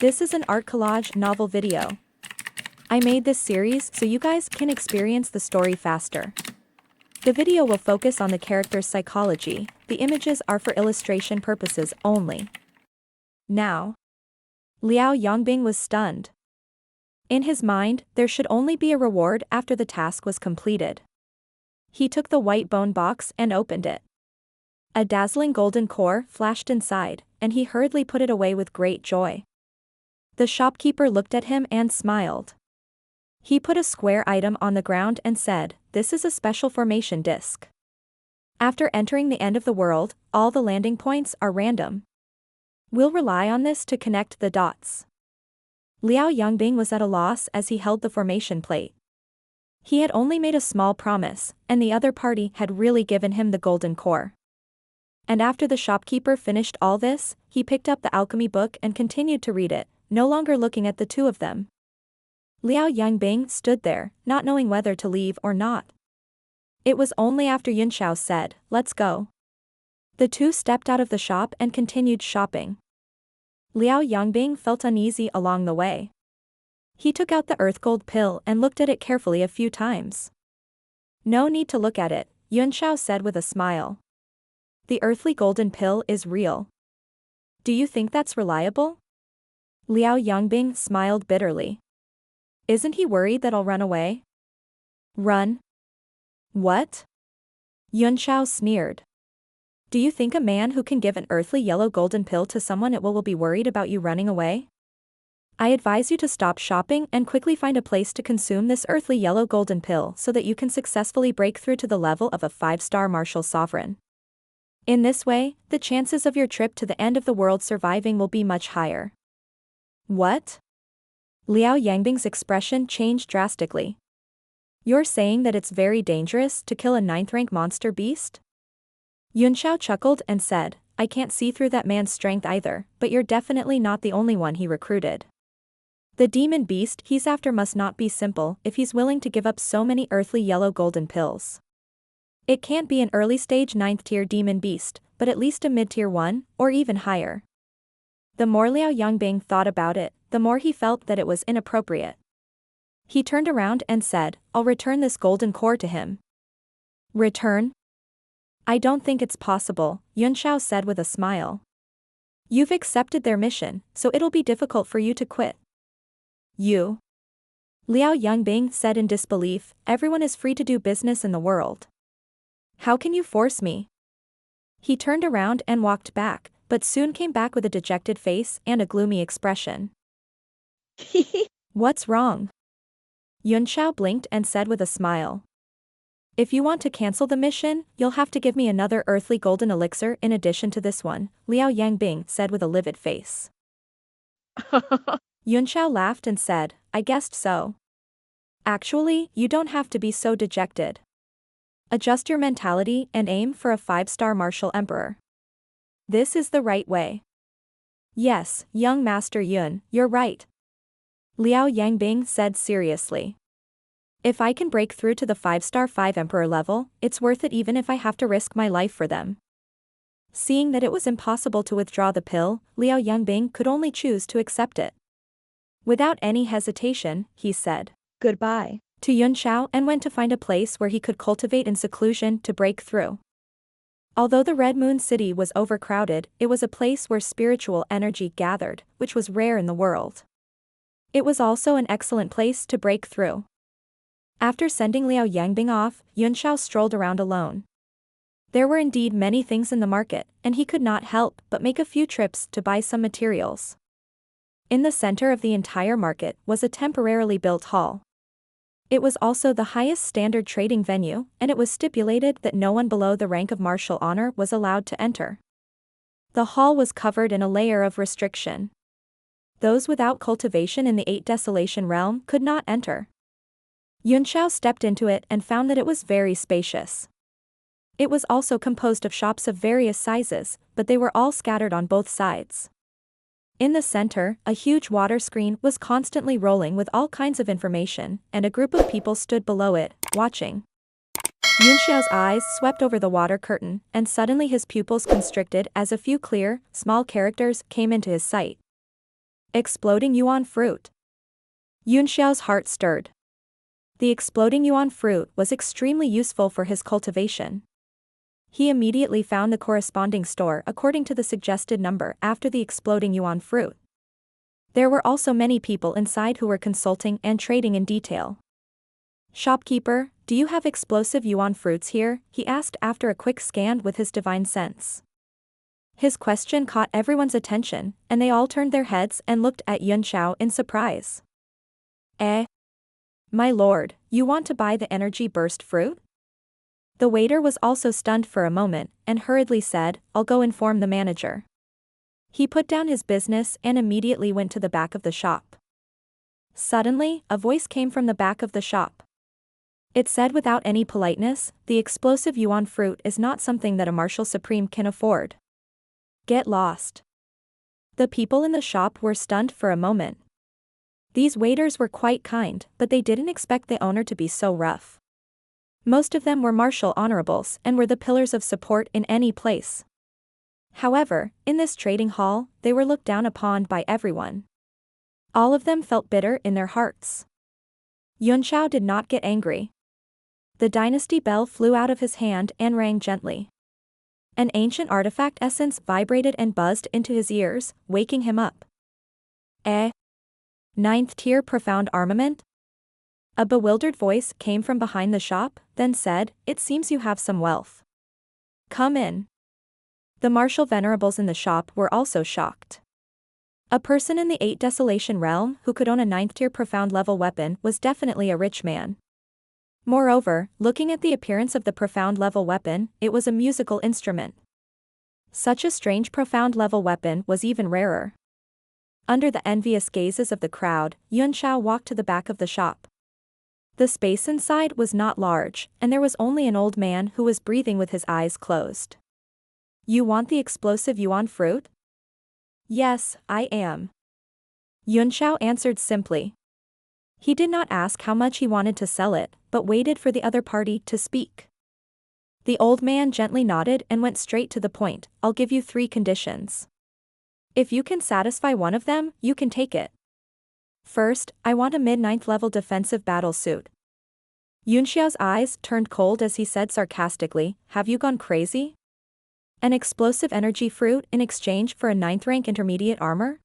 This is an art collage novel video. I made this series so you guys can experience the story faster. The video will focus on the character's psychology, the images are for illustration purposes only. Now. Liao Yongbing was stunned. In his mind, there should only be a reward after the task was completed. He took the white bone box and opened it. A dazzling golden core flashed inside, and he hurriedly put it away with great joy. The shopkeeper looked at him and smiled. He put a square item on the ground and said, "This is a special formation disc. After entering the end of the world, all the landing points are random. We'll rely on this to connect the dots." Liao Yongbing was at a loss as he held the formation plate. He had only made a small promise, and the other party had really given him the golden core. And after the shopkeeper finished all this, he picked up the alchemy book and continued to read it, no longer looking at the two of them. Liao Yongbing stood there, not knowing whether to leave or not. It was only after Yun Xiao said, "Let's go." The two stepped out of the shop and continued shopping. Liao Yongbing felt uneasy along the way. He took out the earth gold pill and looked at it carefully a few times. "No need to look at it," Yun Xiao said with a smile. "The earthly golden pill is real. Do you think that's reliable?" Liao Yongbing smiled bitterly. "Isn't he worried that I'll run away?" "Run? What?" Yun Xiao sneered. "Do you think a man who can give an earthly yellow golden pill to someone will be worried about you running away? I advise you to stop shopping and quickly find a place to consume this earthly yellow golden pill so that you can successfully break through to the level of a 5-star martial sovereign. In this way, the chances of your trip to the end of the world surviving will be much higher." "What?" Liao Yangbing's expression changed drastically. "You're saying that it's very dangerous to kill a 9th-rank monster beast?" Yun Xiao chuckled and said, "I can't see through that man's strength either, but you're definitely not the only one he recruited. The demon beast he's after must not be simple if he's willing to give up so many earthly yellow golden pills. It can't be an early-stage 9th-tier demon beast, but at least a mid-tier one, or even higher." The more Liao Yongbing thought about it, the more he felt that it was inappropriate. He turned around and said, "I'll return this golden core to him." "Return?" "I don't think it's possible," Yun Xiao said with a smile. "You've accepted their mission, so it'll be difficult for you to quit." "You?" Liao Yongbing said in disbelief, "Everyone is free to do business in the world. How can you force me?" He turned around and walked back, but soon came back with a dejected face and a gloomy expression. "What's wrong?" Yun Xiao blinked and said with a smile. "If you want to cancel the mission, you'll have to give me another earthly golden elixir in addition to this one," Liao Yangbing said with a livid face. Yun Xiao laughed and said, "I guessed so. Actually, you don't have to be so dejected. Adjust your mentality and aim for a 5-star martial emperor. This is the right way." "Yes, young Master Yun, you're right," Liao Yangbing said seriously. "If I can break through to the 5-star 5 emperor level, it's worth it even if I have to risk my life for them." Seeing that it was impossible to withdraw the pill, Liao Yongbing could only choose to accept it. Without any hesitation, he said, "Goodbye," to Yun Xiao and went to find a place where he could cultivate in seclusion to break through. Although the Red Moon City was overcrowded, it was a place where spiritual energy gathered, which was rare in the world. It was also an excellent place to break through. After sending Liao Yangbing off, Yun Xiao strolled around alone. There were indeed many things in the market, and he could not help but make a few trips to buy some materials. In the center of the entire market was a temporarily built hall. It was also the highest standard trading venue, and it was stipulated that no one below the rank of martial honor was allowed to enter. The hall was covered in a layer of restriction. Those without cultivation in the 8 Desolation realm could not enter. Yun Xiao stepped into it and found that it was very spacious. It was also composed of shops of various sizes, but they were all scattered on both sides. In the center, a huge water screen was constantly rolling with all kinds of information, and a group of people stood below it, watching. Yun Xiao's eyes swept over the water curtain, and suddenly his pupils constricted as a few clear, small characters came into his sight. Exploding Yuan fruit. Yun Xiao's heart stirred. The exploding Yuan fruit was extremely useful for his cultivation. He immediately found the corresponding store according to the suggested number after the exploding Yuan fruit. There were also many people inside who were consulting and trading in detail. "Shopkeeper, do you have explosive Yuan fruits here?" he asked after a quick scan with his divine sense. His question caught everyone's attention, and they all turned their heads and looked at Yun Xiao in surprise. "Eh? My lord, you want to buy the energy burst fruit?" The waiter was also stunned for a moment, and hurriedly said, "I'll go inform the manager." He put down his business and immediately went to the back of the shop. Suddenly, a voice came from the back of the shop. It said without any politeness, "The explosive Yuan fruit is not something that a marshal supreme can afford. Get lost." The people in the shop were stunned for a moment. These waiters were quite kind, but they didn't expect the owner to be so rough. Most of them were martial honorables and were the pillars of support in any place. However, in this trading hall, they were looked down upon by everyone. All of them felt bitter in their hearts. Yun Xiao did not get angry. The dynasty bell flew out of his hand and rang gently. An ancient artifact essence vibrated and buzzed into his ears, waking him up. "Eh? Ninth tier profound armament?" A bewildered voice came from behind the shop, then said, "It seems you have some wealth. Come in." The martial venerables in the shop were also shocked. A person in the 8 Desolation realm who could own a 9th tier profound level weapon was definitely a rich man. Moreover, looking at the appearance of the profound level weapon, it was a musical instrument. Such a strange profound level weapon was even rarer. Under the envious gazes of the crowd, Yun Xiao walked to the back of the shop. The space inside was not large, and there was only an old man who was breathing with his eyes closed. "You want the explosive Yuan fruit?" "Yes, I am." Yun Xiao answered simply. He did not ask how much he wanted to sell it, but waited for the other party to speak. The old man gently nodded and went straight to the point. "I'll give you 3 conditions. If you can satisfy one of them, you can take it. First, I want a mid-9th level defensive battle suit." Yun Xiao's eyes turned cold as he said sarcastically, "Have you gone crazy? An explosive energy fruit in exchange for a 9th rank intermediate armor?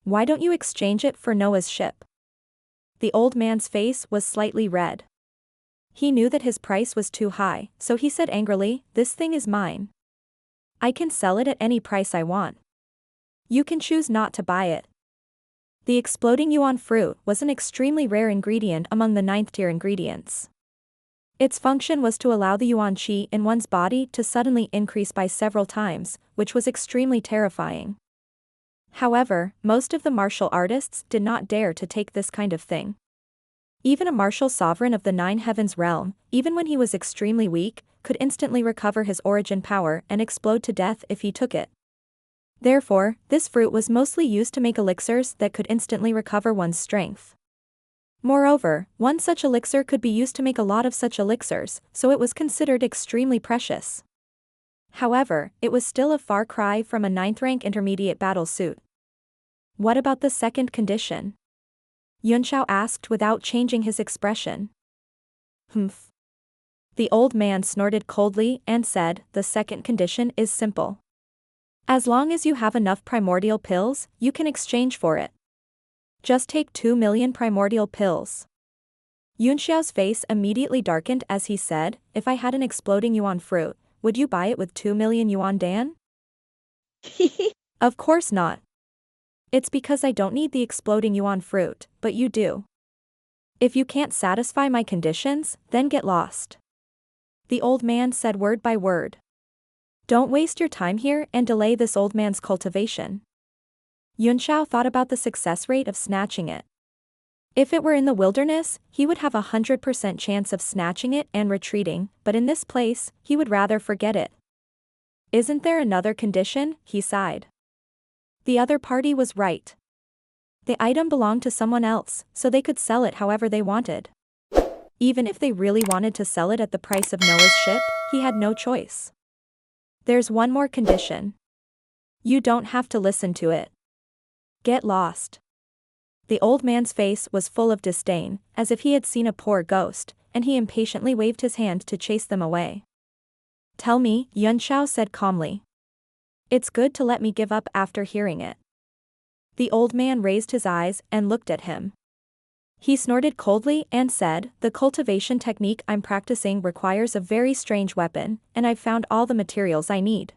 Why don't you exchange it for Noah's ship?" The old man's face was slightly red. He knew that his price was too high, so he said angrily, "This thing is mine. I can sell it at any price I want. You can choose not to buy it." The exploding Yuan fruit was an extremely rare ingredient among the 9th tier ingredients. Its function was to allow the Yuan qi in one's body to suddenly increase by several times, which was extremely terrifying. However, most of the martial artists did not dare to take this kind of thing. Even a martial sovereign of the 9 heavens realm, even when he was extremely weak, could instantly recover his origin power and explode to death if he took it. Therefore, this fruit was mostly used to make elixirs that could instantly recover one's strength. Moreover, one such elixir could be used to make a lot of such elixirs, so it was considered extremely precious. However, it was still a far cry from a 9th rank intermediate battle suit. "What about the second condition?" Yun Xiao asked without changing his expression. "Humph." The old man snorted coldly and said, "The second condition is simple. As long as you have enough primordial pills, you can exchange for it. Just take 2 million primordial pills." Yun Xiao's face immediately darkened as he said, "If I had an exploding Yuan fruit, would you buy it with 2 million Yuan Dan?" "Of course not. It's because I don't need the exploding Yuan fruit, but you do. If you can't satisfy my conditions, then get lost." The old man said word by word. "Don't waste your time here and delay this old man's cultivation." Yun Xiao thought about the success rate of snatching it. If it were in the wilderness, he would have 100% chance of snatching it and retreating, but in this place, he would rather forget it. "Isn't there another condition?" he sighed. The other party was right. The item belonged to someone else, so they could sell it however they wanted. Even if they really wanted to sell it at the price of Noah's ship, he had no choice. "There's one more condition. You don't have to listen to it. Get lost. The old man's face was full of disdain, as if he had seen a poor ghost, and he impatiently waved his hand to chase them away. Tell me, Yuan said calmly. It's good to let me give up after hearing it. The old man raised his eyes and looked at him. He snorted coldly and said, the cultivation technique I'm practicing requires a very strange weapon, and I've found all the materials I need.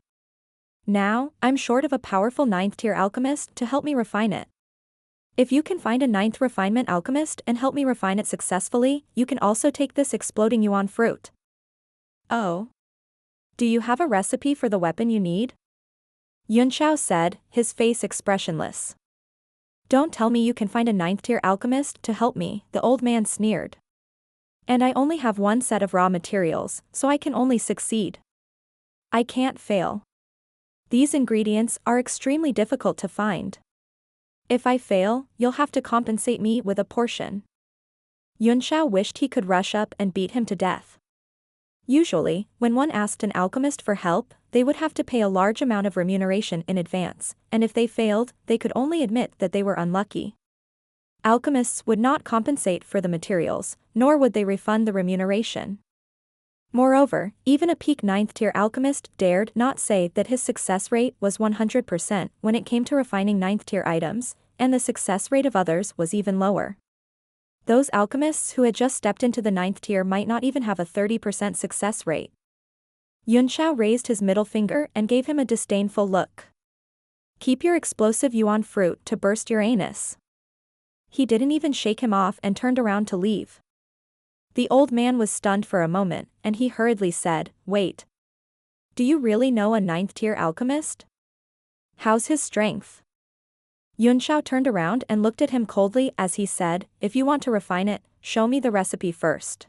Now, I'm short of a powerful 9th-tier alchemist to help me refine it. If you can find a 9th refinement alchemist and help me refine it successfully, you can also take this exploding Yuan fruit. Oh. Do you have a recipe for the weapon you need? Yuan said, his face expressionless. Don't tell me you can find a 9th-tier alchemist to help me, the old man sneered. And I only have one set of raw materials, so I can only succeed. I can't fail. These ingredients are extremely difficult to find. If I fail, you'll have to compensate me with a portion. Yuan wished he could rush up and beat him to death. Usually, when one asked an alchemist for help, they would have to pay a large amount of remuneration in advance, and if they failed, they could only admit that they were unlucky. Alchemists would not compensate for the materials, nor would they refund the remuneration. Moreover, even a peak 9th-tier alchemist dared not say that his success rate was 100% when it came to refining 9th-tier items, and the success rate of others was even lower. Those alchemists who had just stepped into the 9th tier might not even have a 30% success rate. Yuan raised his middle finger and gave him a disdainful look. Keep your explosive Yuan fruit to burst your anus. He didn't even shake him off and turned around to leave. The old man was stunned for a moment, and he hurriedly said, wait. Do you really know a 9th-tier alchemist? How's his strength? Yuan turned around and looked at him coldly as he said, if you want to refine it, show me the recipe first.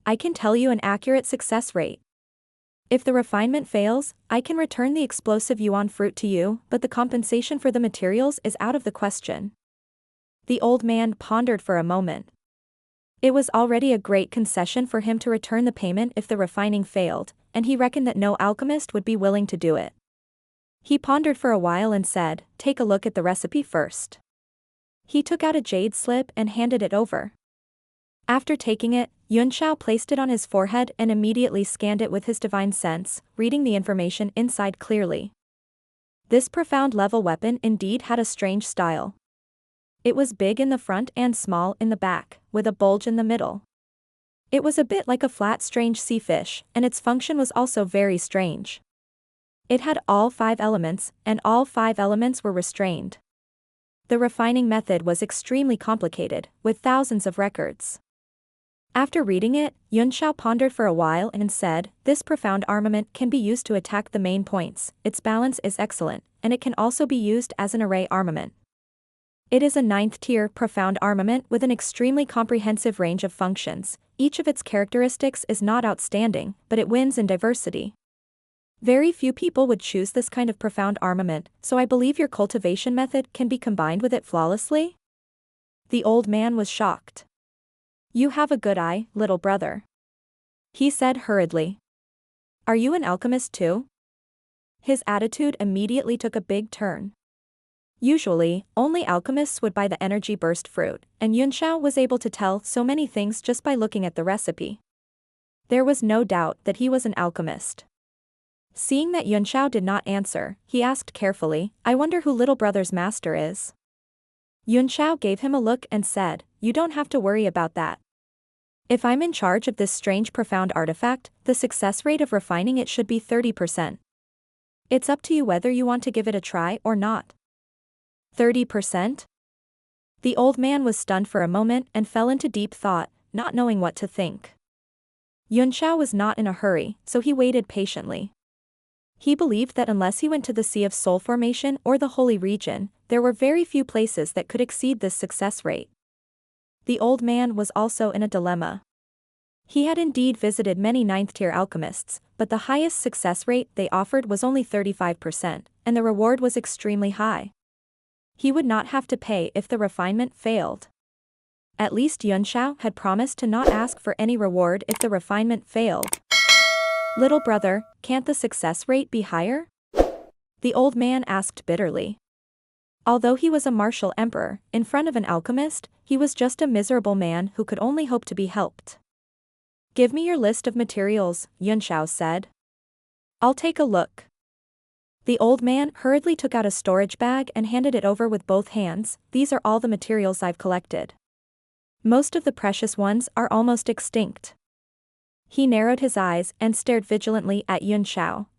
I can tell you an accurate success rate. If the refinement fails, I can return the explosive Yuan fruit to you, but the compensation for the materials is out of the question. The old man pondered for a moment. It was already a great concession for him to return the payment if the refining failed, and he reckoned that no alchemist would be willing to do it. He pondered for a while and said, take a look at the recipe first. He took out a jade slip and handed it over. After taking it, Yuan placed it on his forehead and immediately scanned it with his divine sense, reading the information inside clearly. This profound level weapon indeed had a strange style. It was big in the front and small in the back, with a bulge in the middle. It was a bit like a flat strange sea fish, and its function was also very strange. It had all 5 elements, and all 5 elements were restrained. The refining method was extremely complicated, with thousands of records. After reading it, Yuan pondered for a while and said, this profound armament can be used to attack the main points, its balance is excellent, and it can also be used as an array armament. It is a 9th-tier profound armament with an extremely comprehensive range of functions. Each of its characteristics is not outstanding, but it wins in diversity. Very few people would choose this kind of profound armament, so I believe your cultivation method can be combined with it flawlessly? The old man was shocked. You have a good eye, little brother. He said hurriedly. Are you an alchemist too? His attitude immediately took a big turn. Usually, only alchemists would buy the energy burst fruit, and Yuan was able to tell so many things just by looking at the recipe. There was no doubt that he was an alchemist. Seeing that Yuan did not answer, he asked carefully, I wonder who little brother's master is. Yuan gave him a look and said, you don't have to worry about that. If I'm in charge of this strange profound artifact, the success rate of refining it should be 30%. It's up to you whether you want to give it a try or not. 30%? The old man was stunned for a moment and fell into deep thought, not knowing what to think. Yuan was not in a hurry, so he waited patiently. He believed that unless he went to the Sea of Soul Formation or the Holy Region, there were very few places that could exceed this success rate. The old man was also in a dilemma. He had indeed visited many 9th-tier alchemists, but the highest success rate they offered was only 35%, and the reward was extremely high. He would not have to pay if the refinement failed. At least Yuan had promised to not ask for any reward if the refinement failed. Little brother, can't the success rate be higher? The old man asked bitterly. Although he was a martial emperor, in front of an alchemist, he was just a miserable man who could only hope to be helped. Give me your list of materials, Yuan said. I'll take a look. The old man hurriedly took out a storage bag and handed it over with both hands. These are all the materials I've collected. Most of the precious ones are almost extinct. He narrowed his eyes and stared vigilantly at Yuan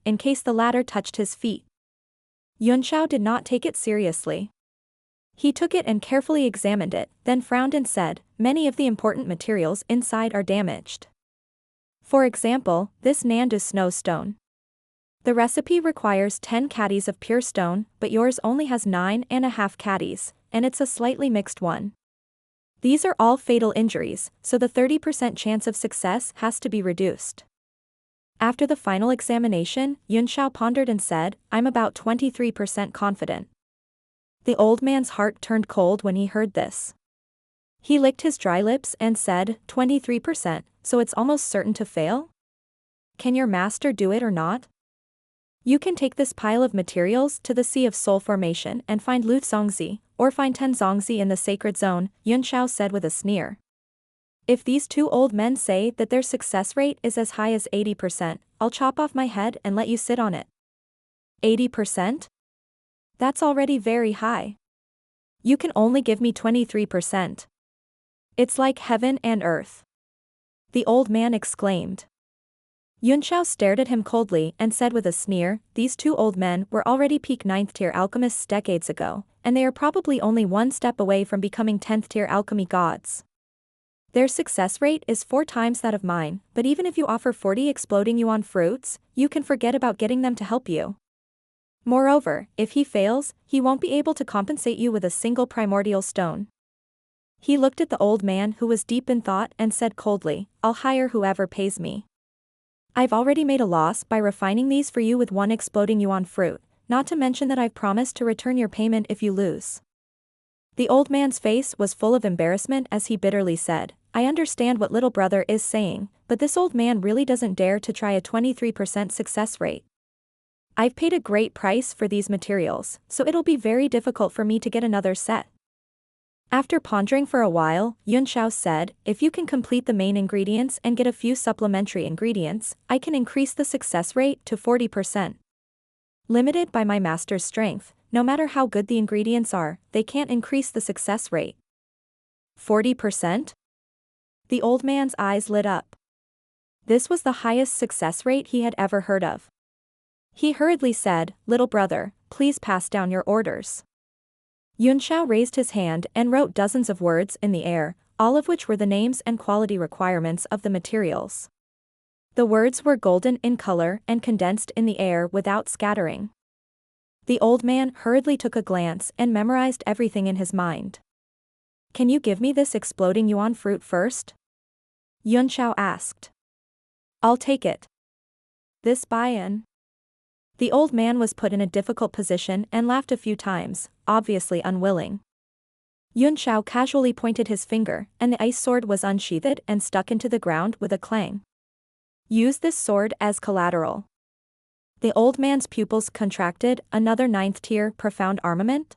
in case the latter touched his feet. Yuan did not take it seriously. He took it and carefully examined it, then frowned and said, many of the important materials inside are damaged. For example, this Nandu snow stone. The recipe requires 10 caddies of pure stone, but yours only has 9.5 caddies, and it's a slightly mixed one. These are all fatal injuries, so the 30% chance of success has to be reduced. After the final examination, Yuan pondered and said, I'm about 23% confident. The old man's heart turned cold when he heard this. He licked his dry lips and said, 23%, so it's almost certain to fail? Can your master do it or not? You can take this pile of materials to the Sea of Soul Formation and find Lu Zongzi, or find Ten Zongzi in the Sacred Zone, Yuan said with a sneer. If these two old men say that their success rate is as high as 80%, I'll chop off my head and let you sit on it. 80%? That's already very high. You can only give me 23%. It's like heaven and earth. The old man exclaimed. Yuan stared at him coldly and said with a sneer, these two old men were already peak 9th tier alchemists decades ago, and they are probably only one step away from becoming 10th tier alchemy gods. Their success rate is 4 times that of mine, but even if you offer 40 exploding Yuan fruits, you can forget about getting them to help you. Moreover, if he fails, he won't be able to compensate you with a single primordial stone. He looked at the old man who was deep in thought and said coldly, I'll hire whoever pays me. I've already made a loss by refining these for you with 1 exploding Yuan fruit, not to mention that I've promised to return your payment if you lose. The old man's face was full of embarrassment as he bitterly said, I understand what little brother is saying, but this old man really doesn't dare to try a 23% success rate. I've paid a great price for these materials, so it'll be very difficult for me to get another set. After pondering for a while, Yuan said, if you can complete the main ingredients and get a few supplementary ingredients, I can increase the success rate to 40%. Limited by my master's strength, no matter how good the ingredients are, they can't increase the success rate. 40%? The old man's eyes lit up. This was the highest success rate he had ever heard of. He hurriedly said, little brother, please pass down your orders. Yuan raised his hand and wrote dozens of words in the air, all of which were the names and quality requirements of the materials. The words were golden in color and condensed in the air without scattering. The old man hurriedly took a glance and memorized everything in his mind. Can you give me this exploding Yuan fruit first? Yuan asked. I'll take it. This buy-in. The old man was put in a difficult position and laughed a few times, obviously unwilling. Yuan casually pointed his finger, and the ice sword was unsheathed and stuck into the ground with a clang. Use this sword as collateral. The old man's pupils contracted, another 9th tier profound armament?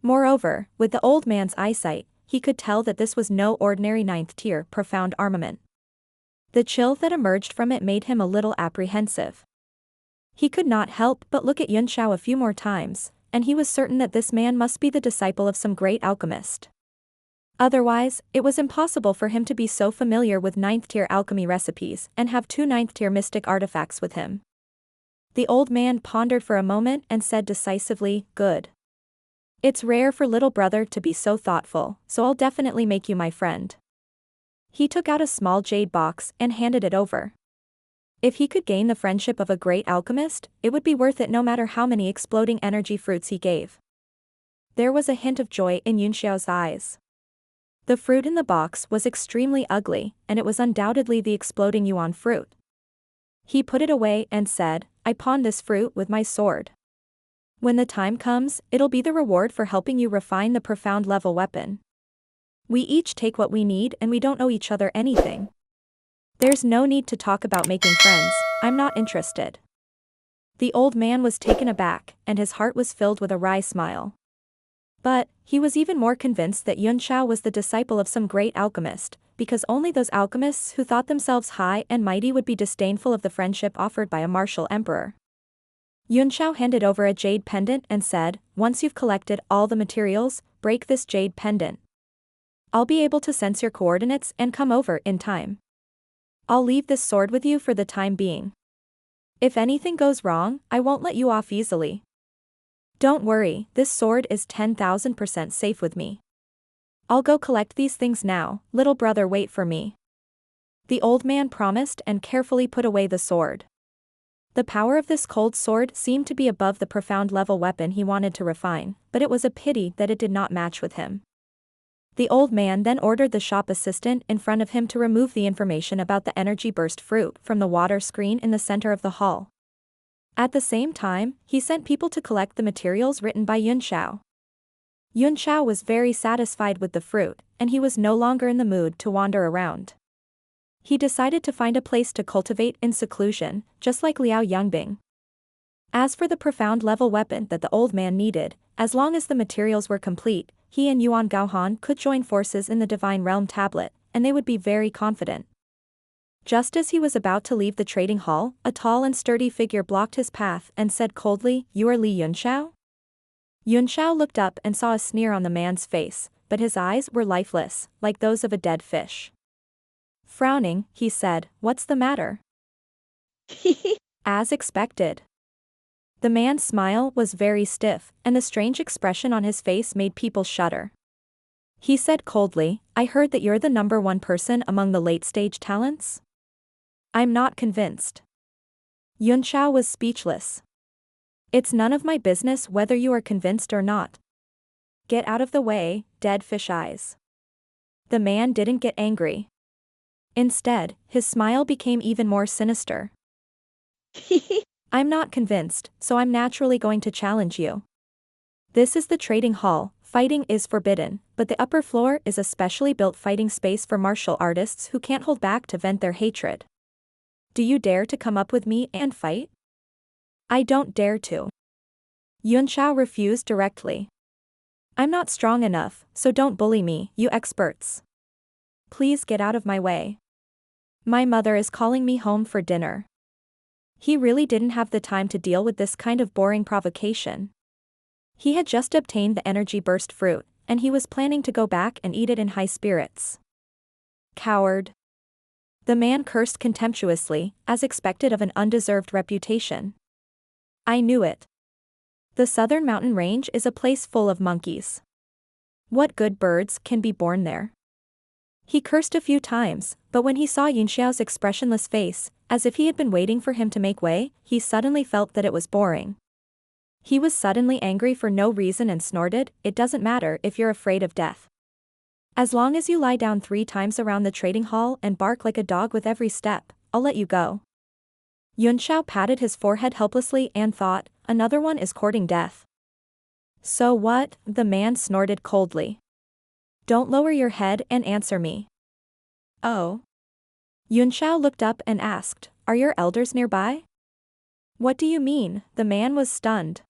Moreover, with the old man's eyesight, he could tell that this was no ordinary 9th tier profound armament. The chill that emerged from it made him a little apprehensive. He could not help but look at Yuan a few more times, and he was certain that this man must be the disciple of some great alchemist. Otherwise, it was impossible for him to be so familiar with 9th tier alchemy recipes and have 2 9th tier mystic artifacts with him. The old man pondered for a moment and said decisively, good. It's rare for little brother to be so thoughtful, so I'll definitely make you my friend. He took out a small jade box and handed it over. If he could gain the friendship of a great alchemist, it would be worth it no matter how many exploding energy fruits he gave. There was a hint of joy in Yuan eyes. The fruit in the box was extremely ugly, and it was undoubtedly the exploding Yuan fruit. He put it away and said, I pawned this fruit with my sword. When the time comes, it'll be the reward for helping you refine the profound level weapon. We each take what we need and we don't owe each other anything. There's no need to talk about making friends, I'm not interested. The old man was taken aback, and his heart was filled with a wry smile. But, he was even more convinced that Yuan Shao was the disciple of some great alchemist, because only those alchemists who thought themselves high and mighty would be disdainful of the friendship offered by a martial emperor. Yuan Shao handed over a jade pendant and said, "Once you've collected all the materials, break this jade pendant. I'll be able to sense your coordinates and come over in time. I'll leave this sword with you for the time being. If anything goes wrong, I won't let you off easily. Don't worry, this sword is 10,000% safe with me. I'll go collect these things now, little brother, wait for me." The old man promised and carefully put away the sword. The power of this cold sword seemed to be above the profound level weapon he wanted to refine, but it was a pity that it did not match with him. The old man then ordered the shop assistant in front of him to remove the information about the energy burst fruit from the water screen in the center of the hall. At the same time, he sent people to collect the materials written by Yuan Shao. Yuan Shao was very satisfied with the fruit, and he was no longer in the mood to wander around. He decided to find a place to cultivate in seclusion, just like Liao Yangbing. As for the profound level weapon that the old man needed, as long as the materials were complete, he and Yuan Gaohan could join forces in the Divine Realm tablet, and they would be very confident. Just as he was about to leave the trading hall, a tall and sturdy figure blocked his path and said coldly, "You are Li Yuan Shao?" Yuan Shao looked up and saw a sneer on the man's face, but his eyes were lifeless, like those of a dead fish. Frowning, he said, "What's the matter?" As expected. The man's smile was very stiff, and the strange expression on his face made people shudder. He said coldly, "I heard that you're the #1 person among the late-stage talents?" "I'm not convinced." Yuan Shao was speechless. "It's none of my business whether you are convinced or not. Get out of the way, dead fish eyes." The man didn't get angry. Instead, his smile became even more sinister. "I'm not convinced, so I'm naturally going to challenge you. This is the trading hall, fighting is forbidden, but the upper floor is a specially built fighting space for martial artists who can't hold back to vent their hatred. Do you dare to come up with me and fight?" "I don't dare to." Yuan Shao refused directly. "I'm not strong enough, so don't bully me, you experts. Please get out of my way. My mother is calling me home for dinner." He really didn't have the time to deal with this kind of boring provocation. He had just obtained the energy burst fruit, and he was planning to go back and eat it in high spirits. "Coward." The man cursed contemptuously, as expected of an undeserved reputation. "I knew it. The southern mountain range is a place full of monkeys. What good birds can be born there?" He cursed a few times, but when he saw Yuan Shao's expressionless face, as if he had been waiting for him to make way, he suddenly felt that it was boring. He was suddenly angry for no reason and snorted, "It doesn't matter if you're afraid of death. As long as you lie down 3 times around the trading hall and bark like a dog with every step, I'll let you go." Yuan Shao patted his forehead helplessly and thought, "Another one is courting death." "So what?" the man snorted coldly. "Don't lower your head and answer me." "Oh." Yuan Shao looked up and asked, "Are your elders nearby?" "What do you mean?" The man was stunned.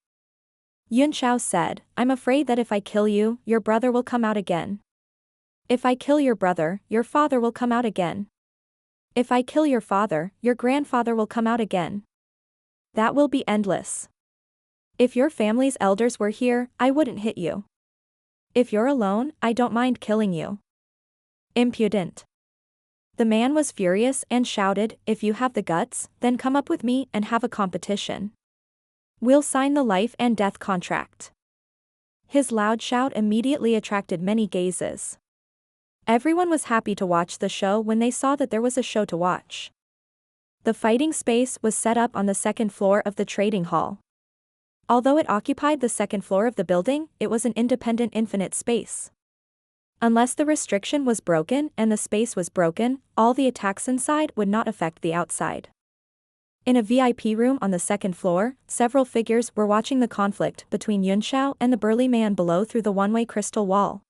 Yuan Shao said, "I'm afraid that if I kill you, your brother will come out again. If I kill your brother, your father will come out again. If I kill your father, your grandfather will come out again. That will be endless. If your family's elders were here, I wouldn't hit you. If you're alone, I don't mind killing you." Impudent. The man was furious and shouted, "If you have the guts, then come up with me and have a competition. We'll sign the life and death contract." His loud shout immediately attracted many gazes. Everyone was happy to watch the show when they saw that there was a show to watch. The fighting space was set up on the 2nd floor of the trading hall. Although it occupied the 2nd floor of the building, it was an independent infinite space. Unless the restriction was broken and the space was broken, all the attacks inside would not affect the outside. In a VIP room on the 2nd floor, several figures were watching the conflict between Yuan Shao and the burly man below through the one-way crystal wall.